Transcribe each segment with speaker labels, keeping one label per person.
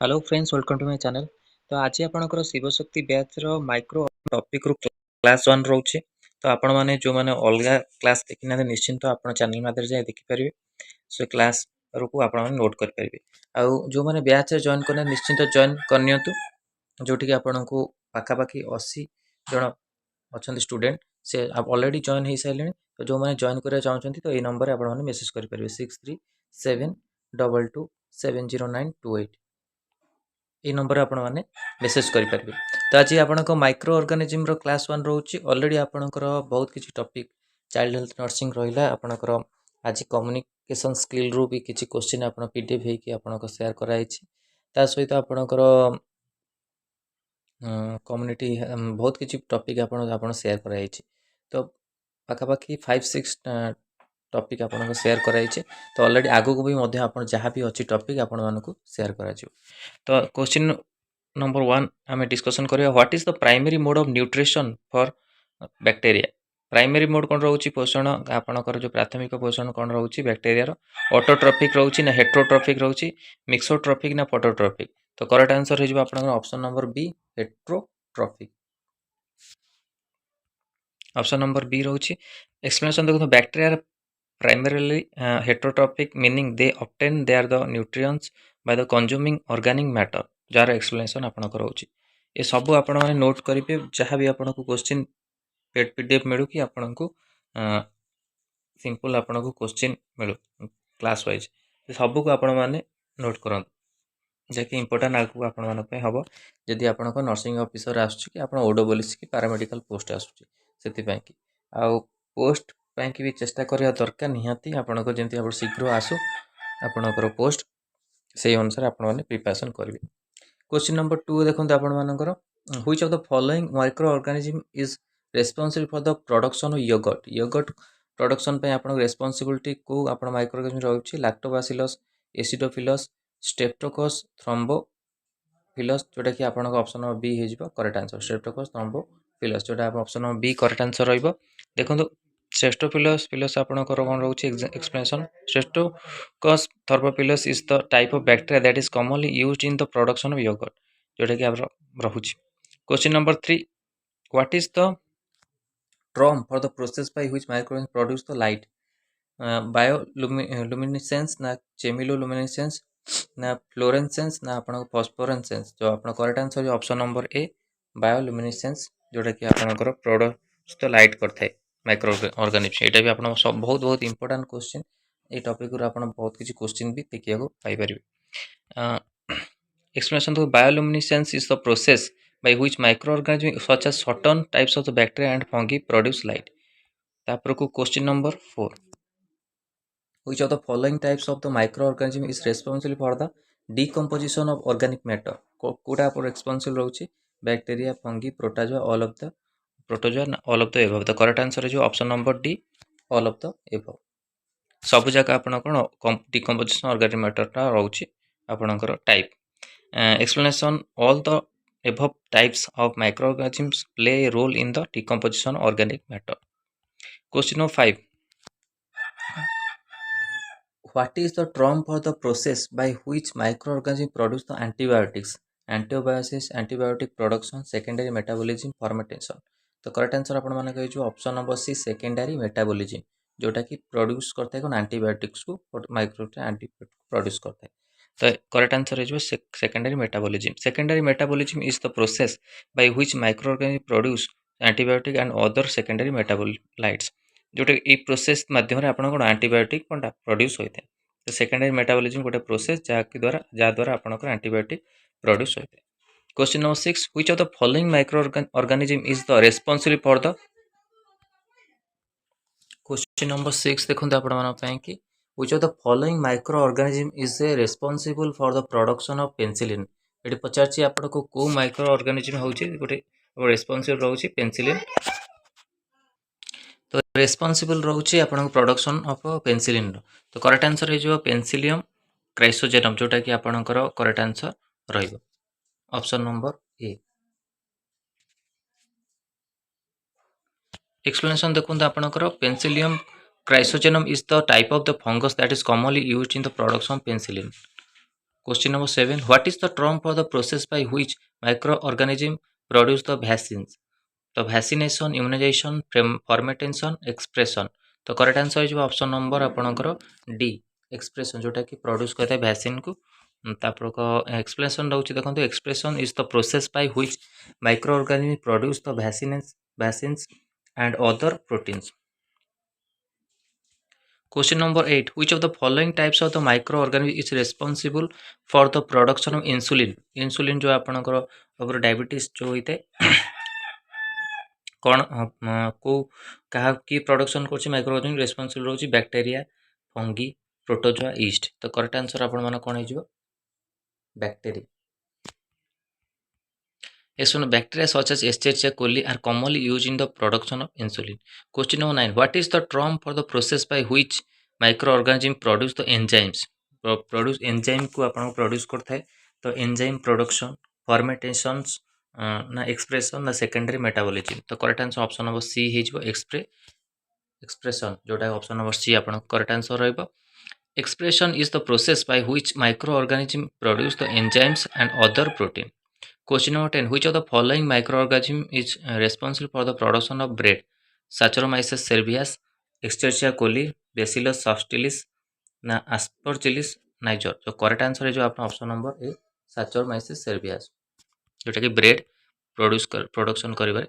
Speaker 1: Hello friends, welcome to my channel. तो आज आपणकर शिवशक्ति बैच रो माइक्रो टॉपिक रो क्लास 1 रोचे। तो आपण माने जो माने अलगा क्लास देखिना निश्चिंत आपण चैनल माध्यम जाय देखि परिबे। सो क्लास को आपण माने नोट कर परिबे। आ जो माने बैच रे जॉइन करने निश्चिंत जॉइन करनियंतु, जोठी कि आपणको पाखा पाखी 80 जण अछंती स्टूडेंट से ऑलरेडी जॉइन हो सारे। तो जो मैंने जॉइन करा चाहते तो ये नंबर आप मेसेज करेंगे 6372270928 ये नंबर आपण मैंने मेसेज करेंगे। तो आज आपण माइक्रो ऑर्गेनिज्म रो क्लास 1 रोचे। ऑलरेडी आपणकर बहुत किसी टॉपिक चाइल्ड हेल्थ नर्सिंग रहा। आपणकर आज कम्युनिकेशन स्किल रू भी किसी क्वेश्चन आप पीडीएफ होगी आपको शेयर कराई। ता सहित आपणकर कम्युनिटी बहुत किसी टॉपिक आप शेयर कराई। तो पाखापाखि 5-6 टॉपिक आपको शेयर कराई। तो ऑलरेडी आगू को भी जहाँ भी अच्छी टॉपिक आपण मानक शेयर करा। तो क्वेश्चन नंबर 1 आम डिस्कसन करिया। What is the primary mode of nutrition for bacteria. Primary mode कौन रोचे पोषण आपणकर जो प्राथमिक पोषण कौन रोचे बैक्टीरिया रो। ऑटोट्रॉफिक रोचे ना हेट्रोट्रॉफिक रोचे, मिक्सोट्रॉफिक ना फोटोट्रॉफिक। तो करेक्ट आंसर हो आपन option number B heterotrophic. Option number B रोचे। एक्सप्लेनेशन देखो bacteria primarily heterotrophic, meaning they obtain their the nutrients by the consuming organic matter। Jar explanation आपनकर होची। ये सब आपण माने नोट करिवे जहाँ भी आपनको क्वेश्चन पीडीएफ मिलू कि आपनको सिंपल आपनको क्वेश्चन मिलू क्लास वाइज सब को आपण माने नोट करंतु जे कि इंपोर्टेंट आगु आपण माने पे हबो। जदि आपनको नर्सिंग ऑफिसर आसुची कि आपण ओडोबोलिस कि पैरामेडिकल पोस्ट आसुची सेति पय कि आ पोस्ट पय कि भी चेष्टा करिया दरकार निहाती आपनको जेंति आप शीघ्र आसु आपनकर पोस्ट से अनुसार आपण माने प्रिपरेशन करिवे। क्वेश्चन नंबर 2 देखो आपण मानकर which of the following micro organism is responsible for the production of yogurt. Yogurt production पे आपण रेस्पोंसिबिलिटी को आपण माइक्रो ऑर्गेनिज्म रहउछि लैक्टोबैसिलस, एसिडोफिलस, स्ट्रेप्टोकोकस, थ्रोम्बोफिलस। जोटा कि आपण ऑप्शन नंबर बी हे जिवो करेक्ट आंसर स्ट्रेप्टोकोकस थ्रोम्बोफिलस। जोटा option number B correct answer रहइबो। देखो स्ट्रेप्टोफिलस फिलस आपणकर कौन रोचे explanation. Streptococcus thermophilus is the type of bacteria that is commonly used in the production of yogurt. जोटा कि आप रहुछि। Question number 3 what is the term for the process by which microorganism produce the light. Bioluminescence ना chemiluminescence ना fluorescence ना आपन phosphorescence. जो आपन correct answer option number A bioluminescence. जोटा कि आपनकर प्रोड्यूस द लाइट करथाय माइक्रो ऑर्गेनिज्म। एटा भी आपन सब बहुत बहुत इंपोर्टेंट क्वेश्चन। ए टॉपिक रो आपन बहुत किछि क्वेश्चन भी देखिया को पाई परिबे। एक्सप्लेनेशन तो bioluminescence is the process by which microorganisms such as certain types of the bacteria and fungi produce light। तापर को question number 4 which of the following types of the microorganism is responsible for the decomposition of organic matter। कोडा पर responsible रहउछि bacteria, fungi, protozoa, all of the above. The correct answer is option number D all of the above. सब जगह आपण कोन decomposition organic matter ता रहउछि आपणकर type. Explanation all the above types of microorganisms play a role in the decomposition of organic matter। Question number 5 what is the term for the process by which microorganisms produce the antibiotics। antibiosis, antibiotic production, secondary metabolism, fermentation। तो correct answer आपण माने कहि जो option number C secondary metabolism. जोटा कि produce करता है कोन एंटीबायोटिक्स को माइक्रोऑर्गेनिज्म एंटीबायोटिक प्रोड्यूस करता है। तो करेक्ट आंसर है जो secondary metabolism. Secondary metabolism is the process by which microorganism produce antibiotic and other secondary metabolites. जोटा ए प्रोसेस माध्यम रे आपण कोन एंटीबायोटिक कोनटा प्रोड्यूस होइते। तो सेकेंडरी मेटाबॉलिज्म गोटे प्रोसेस जा द्वारा आपण को एंटीबायोटिक प्रोड्यूस होइते। Question number 6 which of the following microorganism is the responsible for the. Question number 6 देखंतु आपण मन पय कि which of the following microorganism is responsible for the production of penicillin। एटी पचारछि आपण को माइक्रो ऑर्गेनिज्म होउछि गोटे रेस्पोंसिबल रहउछि पेनिसिलिन। तो रेस्पोंसिबल रहउछि आपण प्रोडक्शन ऑफ पेनिसिलिन। तो करेक्ट आंसर हे जो पेनिसिलियम क्राइसोजेनम। जोटा कि आपणकर करेक्ट आंसर रहइबो ऑप्शन नंबर ए। एक्सप्लेनेशन देखंतु आपणकर Penicillium Chrysogenum is the type of the fungus that is commonly used in the production of penicillin। Question number 7. What is the term for the process by which microorganism produce the vaccines? तो vaccination, immunization, fermentation, expression. तो correct answer हो option number आपणकर D expression जोटा कि produce करता है vaccine को explanation रोचे देखो expression is the process by which micro organism produce the vaccines and other proteins. Question number 8. Which of the following types of the microorganism is responsible for the production of insulin? Insulin जो आपणकर अगर diabetes जो होते कौन को कहा की production कर माइक्रोऑर्गेनिज्म रेस्पॉन्सिबल रोची बैक्टीरिया फंगी प्रोटोजोआ ईस्ट. तो करेक्ट आंसर आपण माने कोन हिजो bacteria. Yes, one bacteria such as Escherichia coli are commonly used in the production of insulin. Question number 9. What is the term for the process by which microorganism produce the enzymes? Produce enzyme को आपण produce करता है तो enzyme production, fermentations ना expression ना secondary metabolism. तो correct answer option number C हिजो expression जोटा option number C आपण correct answer रहइबो. Expression is the process by which microorganism produce the enzymes and other protein. Question number 10. Which of the following microorganism is responsible for the production of bread? Saccharomyces cerevisiae, Escherichia coli, Bacillus subtilis ना Aspergillus niger. जो correct answer है जो आपका option number ए Saccharomyces cerevisiae जोटा कि bread production करिबारे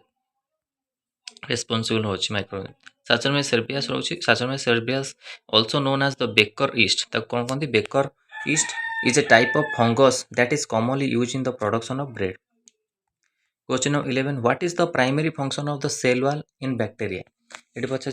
Speaker 1: responsible होची microorganism. Saccharomyces cerevisiae रोची Saccharomyces cerevisiae also known as the Baker yeast. तब कौन कहते Baker yeast is a type of fungus that is commonly used in the production of bread. Question number 11. What is the primary function of the cell wall in bacteria? It was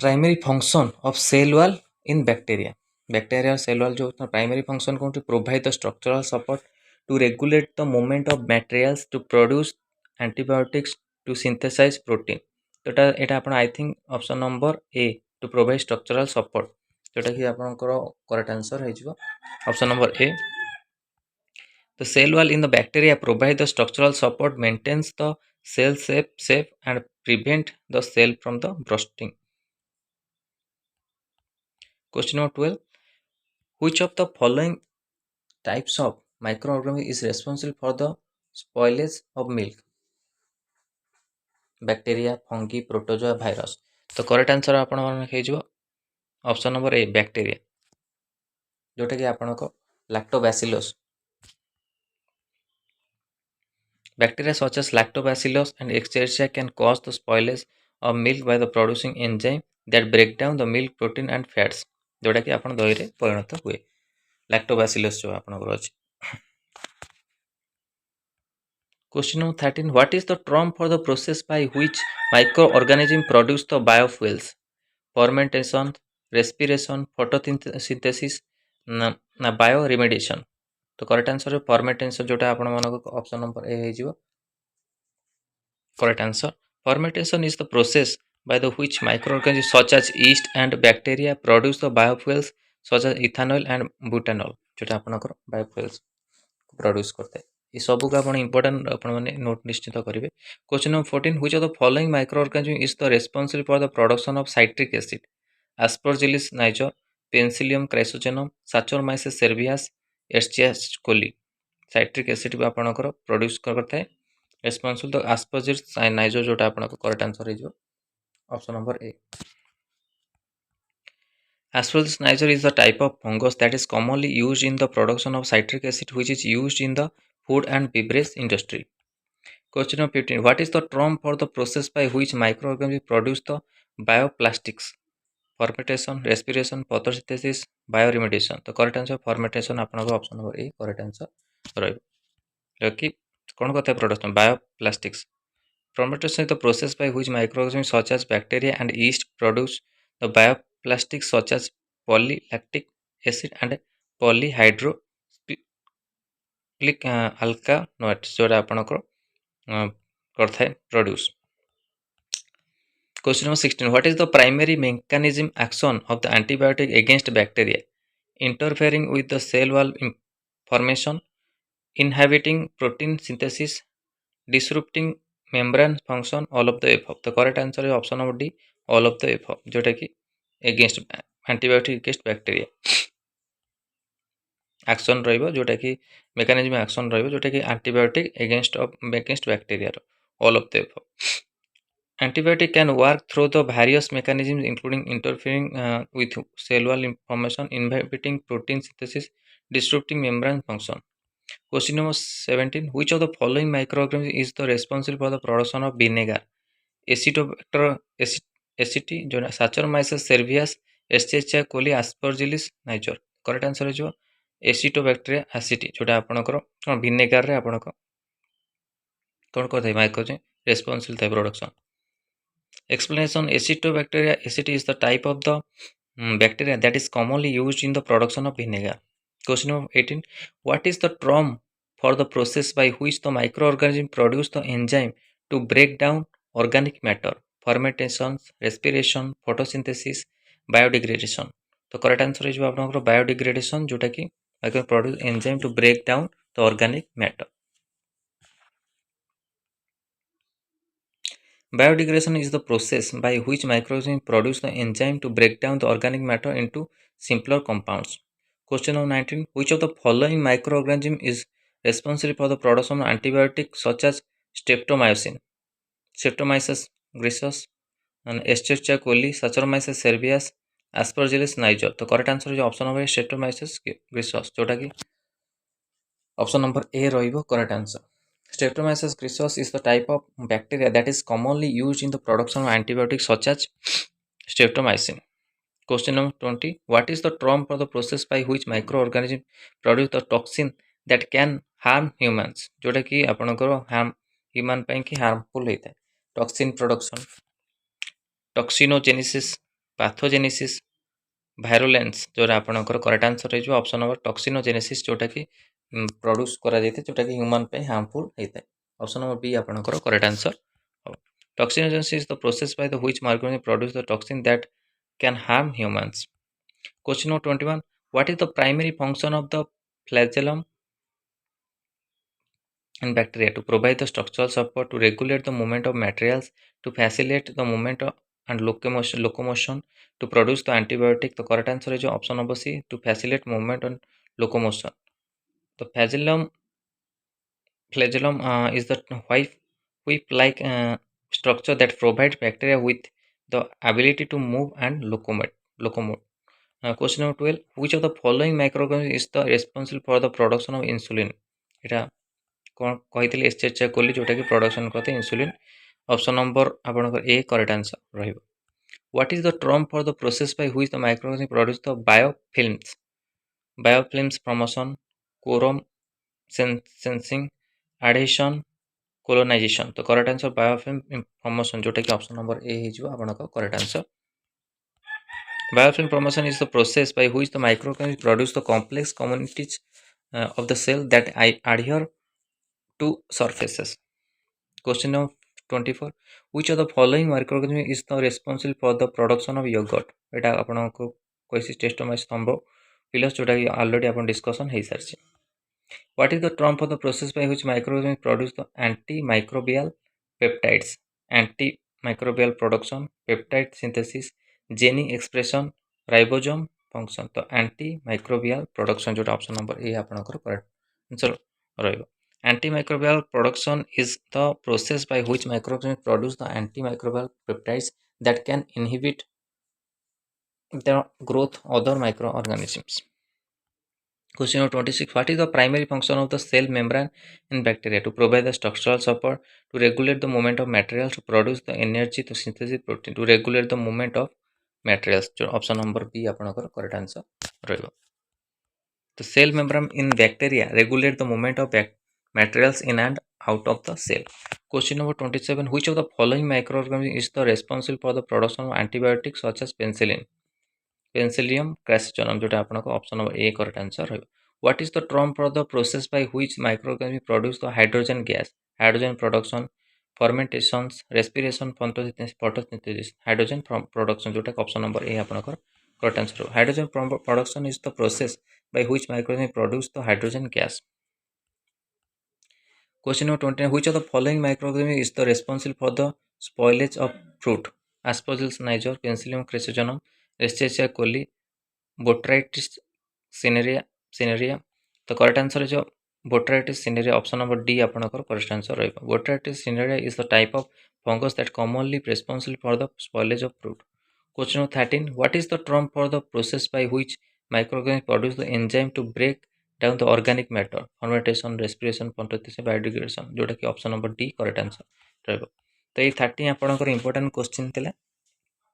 Speaker 1: primary function of cell wall in bacteria. Bacteria cell wall जो primary function को provide the structural support to regulate the movement of materials to produce antibiotics to synthesize protein. तो एटा आपण I think option number A to provide structural support जोटा कि आपनकर correct answer है जिवो option number A. The cell wall in the bacteria provide the structural support, maintains the cell safe and prevent the cell from the bursting. Question number 12. Which of the following types of microorganism is responsible for the spoilage of milk? Bacteria, fungi, protozoa, virus. तो correct answer आपण मन हेजिवो option number ए bacteria जोटा कि आपनको lactobacillus. Bacteria such as lactobacillus and Escherichia can cause the spoilage of milk by the producing enzyme that break down the milk protein and fats जोटा कि आपण दही रे परिणत हुए. लैक्टोबैसिलस जो आपनकर अछि. Question number 13. What is the term for the process by which microorganism produce the biofuels? Fermentation, respiration, photosynthesis ना bioremediation. तो करेक्ट आंसर फर्मेटेशन जोटा आपण मानको ऑप्शन नंबर ए हेजिवो correct answer. Fermentation is the process by the which microorganisms such as yeast and bacteria produce the biofuels such as ethanol and butanol जोटा आपनकर biofuels produce करते हैं. ये सब को आपण इंपोर्टेंट आपण माने नोट निश्चित करिवे. Question number 14. Which of the following microorganism is the responsible for the production of citric acid? Aspergillus niger, Penicillium chrysogenum, Saccharomyces cerevisiae, Escherichia coli. Citric acid भी आपनकर प्रोड्यूस करता है रेस्पॉन्सिबल तो Aspergillus niger जोटा आपनकर correct answer है जो option number A. Aspergillus niger is the type of fungus that is commonly used in the production of citric acid which is used in the food and beverage industry. Question number 15. What is the term for the process by which microorganisms produce the bioplastics? Fermentation, respiration, photosynthesis, bioremediation. तो correct answer fermentation आपनकर option number A correct answer रहइबो. जबकि कौन कहता है production bioplastics. Fermentation is the process by which microorganisms such as bacteria and yeast produce the bioplastics such as polylactic acid and polyhydroxylic alkanoates जोटा आपनकर करता है produce. Question number 16. What is the primary mechanism action of the antibiotic against bacteria? Interfering with the cell wall formation, inhibiting protein synthesis, disrupting membrane function, all of the above. The correct answer is option number D, all of the above. जोटा कि against antibiotic against bacteria. action ରହିବ जोटा कि mechanism action ରହିବ जोटा कि antibiotic against bacteria all of the above. Antibiotic can work through the various mechanisms including interfering with cellular information, inhibiting protein synthesis, disrupting membrane function. Question number 17. Which of the following microorganisms is the responsible for the production of vinegar? Acetobacter aceti, Saccharomyces cerevisiae, Escherichia coli, Aspergillus niger. Correct answer हो एसिटोबैक्टेरिया एसिटी जोटा आपणकर कौन vinegar रे आपणक कौन करते माइक्रोजन responsible थाए production. Explanation. Acetobacteria aceti is the type of the bacteria that is commonly used in the production of vinegar. Question number 18. What is the term for the process by which the microorganism produce the enzyme to break down organic matter? Fermentation, respiration, photosynthesis, biodegradation. तो correct answer हो आपनकर biodegradation जोटा कि produce enzyme to break down the organic matter. Biodegradation is the process by which microorganisms produce the enzyme to break down the organic matter into simpler compounds. Question number 19. Which of the following microorganism is responsible for the production of antibiotics such as streptomycin, Streptomyces griseus, and Escherichia coli, Saccharomyces cerevisiae, Aspergillus niger. तो correct answer हो option number Streptomyces griseus जोटा कि option number ए रहिबो correct answer. Streptomyces griseus is the type of bacteria that is commonly used in the production of antibiotics such as streptomycin. Question number 20. What is the term for the process by which microorganisms produce the toxin that can harm humans? जोटा कि आपनकर human ପାଇଁ कि harmful होता है. Toxin production, टॉक्सिनोजेनेसिस, pathogenesis, भाइरुलेंस जोटा आपनकर correct answer हो ऑप्शन नंबर टॉक्सिनोजेनेसिस जोटा कि प्रोड्यूस करा जाते जोटा कि ह्यूमन पे हार्मफुल होता है. ऑप्शन नंबर बी आपनकर correct answer. Toxinogenesis is the process by the which microorganisms produce the toxin that can harm humans. Question number 21. What is the primary function of the flagellum in bacteria? To provide the structural support, to regulate the movement of materials, to facilitate the movement and locomotion, to produce the antibiotic. The correct answer is option number C, to facilitate movement and locomotion. The flagellum is the whip-like structure that provides bacteria with the ability to move and locomote. Question number 12. Which of the following microorganisms is the responsible for the production of insulin? এটা କ'ଣ କହିଥିଲି Escherichia coli जोटा कि production करते insulin. Option number आपनकर ए correct answer रहिबो. What is the term for the process by which the microorganism produce the biofilms? Biofilms promotion, quorum sensing, adhesion, colonization. तो correct answer biofilm promotion जोटा कि option number ए हिजो आपनकर correct answer. Biofilm promotion is the process by which the microorganisms produce the complex communities of the cell that adhere to surfaces. Question number 24. Which of the following microorganisms is the responsible for the production of yogurt? এটা ଆପଣଙ୍କୁ କହିଛି Streptomyces thymophilos जोटा कि already आपण discussion हेई सारछि. What is the term for the process by which microorganisms produce the antimicrobial peptides? Antimicrobial production, peptide synthesis, gene expression, ribosome function. तो antimicrobial production जोटा ऑप्शन नंबर ए आपनकर correct answer रहइबो. Antimicrobial production is the process by which microorganisms produce the antimicrobial peptides that can inhibit the growth of other microorganisms. Question number 26. What is the primary function of the cell membrane in bacteria? To provide the structural support, to regulate the movement of materials, to produce the energy, to synthesize protein, to regulate the movement of materials. Option number B आपनकर correct answer रहइबो. The cell membrane in bacteria regulate the movement of materials in and out of the cell. Question number 27. Which of the following microorganisms is the responsible for the production of antibiotics such as penicillin? Penicillium crassulatum जोटा आपनकर option number A correct answer रहइबो. What is the term for the process by which microorganisms produce the hydrogen gas? Hydrogen production, fermentations, respiration, photosynthesis. Hydrogen production जोटा option number A आपनकर correct answer. Hydrogen production is the process by which microorganisms produce the hydrogen gas. Question number 29. Which of the following microorganisms is the responsible for the spoilage of fruit? Aspergillus niger, Penicillium crassulatum, Escherichia coli, Botrytis cinerea, तो correct answer is Botrytis cinerea option number D आपनकर correct answer रहइबो। Botrytis cinerea is the type of fungus that commonly responsible for the spoilage of fruit. Question number 13 what is the term for the process by which microorganism produce the enzyme to break down the organic matter fermentation respiration photosynthesis biodegradation जोटा कि option number D correct answer रहइबो। तो ये 30 आपनकर important question थिला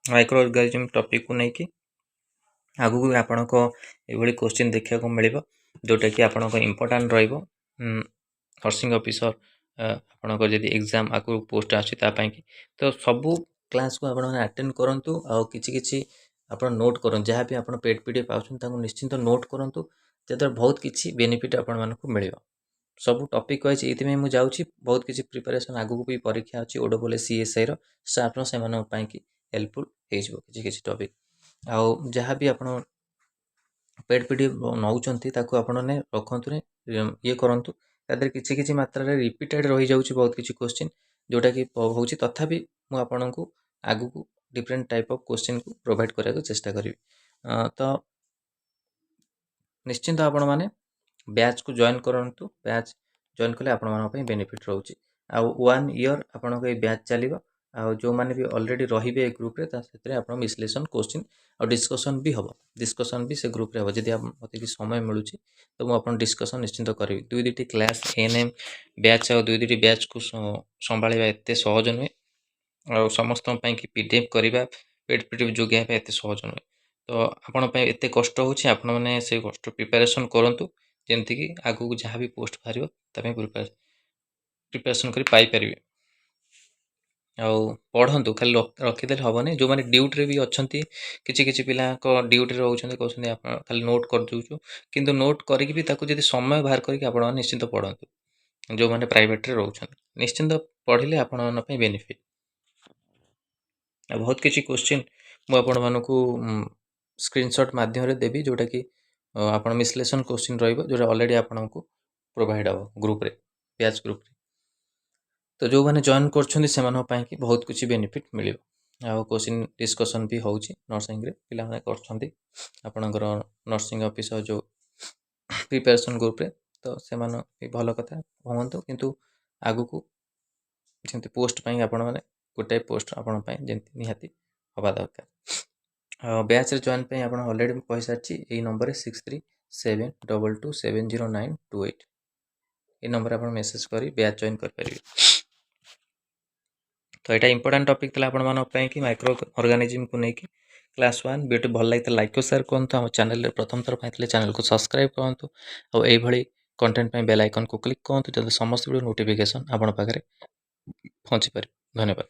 Speaker 1: micro organism topic को नहीं कि आगु भी आपनको एभली क्वेश्चन देखा मिल जोटा कि आपनको इंपोर्टेंट रहिबो नर्सिंग ऑफिसर आपनको जदि एग्जाम आगु पोस्ट आछी कि तो सबू क्लास को आपण अटेंड करंतु आ किछि किछि आपण नोट करन जहाँ भी आपण पेड पीडीएफ पाउछन ताको निश्चिंत नोट करंतु जदर बहुत किछि बेनिफिट आपण मानको मिलिबो। सब टॉपिक वाइज एथि में जाउछि बहुत किछि प्रिपरेशन आगु भी परीक्षा अछि ओडोबोले सीएसआई रो स्टाफ रो सेमान पई कि हेल्पफुल हेजबो किछि किछि टॉपिक आ जहाँ भी आपण पेड पीडीएफ नौचंती ताको आपण ने रखंतु ने ये करंतु तादर किछि किछि मात्रा रे रिपीटेड रही जाउछि बहुत किछि क्वेश्चन जोटा कि होउछि तथापि मु आपनकु आगु को डिफरेंट टाइप ऑफ क्वेश्चन को प्रोवाइड करिया को चेष्टा करिवि। तो निश्चिंत आपण माने बैच को जॉइन करंतु बैच जॉइन कले आपण मान पई बेनिफिट रहउछि आ 1 ईयर आपण को बैच चलिबो आ जो माने भी ऑलरेडी रहिबे ग्रुप रे ता सेतरे आपण विश्लेषण क्वेश्चन और डिस्कशन भी हबो डिस्कशन भी से ग्रुप रे हबो जदि आप मते कि समय मिलुछि तो मु आपण डिस्कशन निश्चिंत करिवि दुई दुईटी क्लास एएनएम बैच और दुई दुईटी बैच को संभाळिबा एते सहज नुहे और समस्त पई कि पीडीएफ करिबा पेड पीडीएफ जोगिया पे एते सहज नुहे तो आपण पई एते कष्ट होछि आपण माने से कष्ट प्रिपरेशन करंतु जेमति कि आगु को जहाँ भी पोस्ट बाहरिबो तमे प्रिपरेशन करी पाई परिबे आउ पढ़ंतु खाली रखिदेले हबनी जो माने ड्यूटी रे भी अछंती किछि किछि पिला को ड्यूटी रे होछंती कहउछंती आपण खाली नोट कर दउछु किंतु नोट करिक भी ताकू जदि समय बाहर करिक आपण माने निश्चित पढ़ंतु जो माने प्राइवेट रे रहउछंती निश्चित पढ़िले आपण मान पई बेनिफिट बहुत किछि क्वेश्चन मु आपण मानकू स्क्रीनशॉट माध्यम रे देबी जोटा कि आपण विश्लेषण क्वेश्चन रहइबो जोटा ऑलरेडी आपनको प्रोवाइड हबो ग्रुप रे बैच ग्रुप रे तो जो मैंने जॉइन कर बहुत कुछ बेनिफिट मिल क्वेश्चन डिस्कसन भी होची नर्सिंग रे पिला माने करछंती आपनकर नर्सिंग ऑफिसर जो प्रिपरेशन ग्रुप रे तो से भी भल कथा होंतु किंतु आगु को जेमति पोस्ट पई आपण माने गोटे पोस्ट आपण पई जेमति निहाती हवा दरकार बैच रे जॉइन पई आपण ऑलरेडी कहि सारछि एई नंबर 6372270928 ए नंबर आपण मेसेज करी बैच जॉइन कर परिबे। तो यहाँ इंपोर्टेंट टॉपिक था आपण मान कि माइक्रो ऑर्गेनिज्म को लेकिन क्लास 1 वीडियो भल लगे लाइक और शेयर करूँ आम चैनल प्रथम थर पाई चैनल को सब्सक्राइब करूँ और यही कंटेंट बेल आइकन को क्लिक करूँ जब समस्त वीडियो नोटिफिकेशन आपण पाखे पहुँची पारे। धन्यवाद।